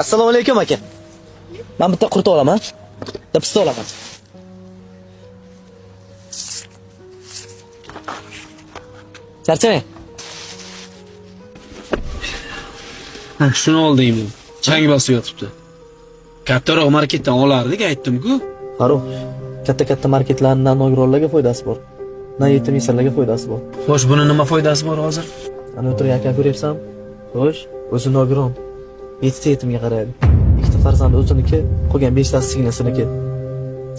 Assalomu alaykum aka. Men bitta qurta olaman. Bitta pista olaman. Charchamang. Ha, shuni oldingmi? Chang bosib yotibdi. Kattaroq marketdan olardik, aytdim-ku. Farruh, katta marketlardan nogironlarga foydasi bor. Na yetim yesirlarga foydasi bor. Xo'sh, buni nima foydasi bor hozir? Ana o'tirgan aka ko'ryapsan? Xo'sh, o'zi nogiron. 7 yetimga qaraydi. 2 farzand o'ziniki, qolgan 5 tasi singlisiniiki.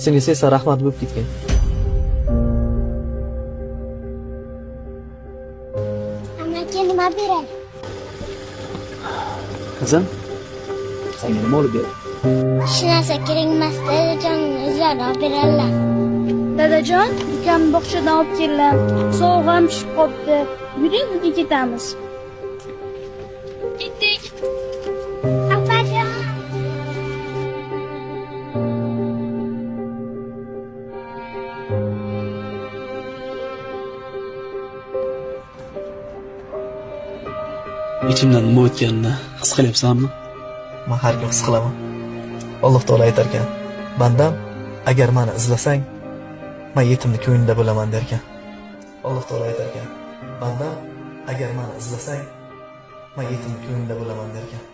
Singlisi esa rahmat bo'lib ketgan. Amaga nima beray? Qizim, senga nima olib ber? Hech narsa kerak emas, dadajon o'zlari olib beradilar. Dadajon, ukam bog'chadan olib keldilar. Sovg'a ham tushib qopti. Yuring, uyga ketamiz. Ketdik. Apajon. Ichimdan nima o'tganini his qilyapsanmi? Men har kun his qilaman. Alloh taolo aytar ekan, bandam, agar meni izlasang, men yetimni ko'nglida bo'laman der ekan. Alloh taolo aytar ekan, bandam, agar meni izlasang, men yetimni ko'nglida bo'laman der ekan.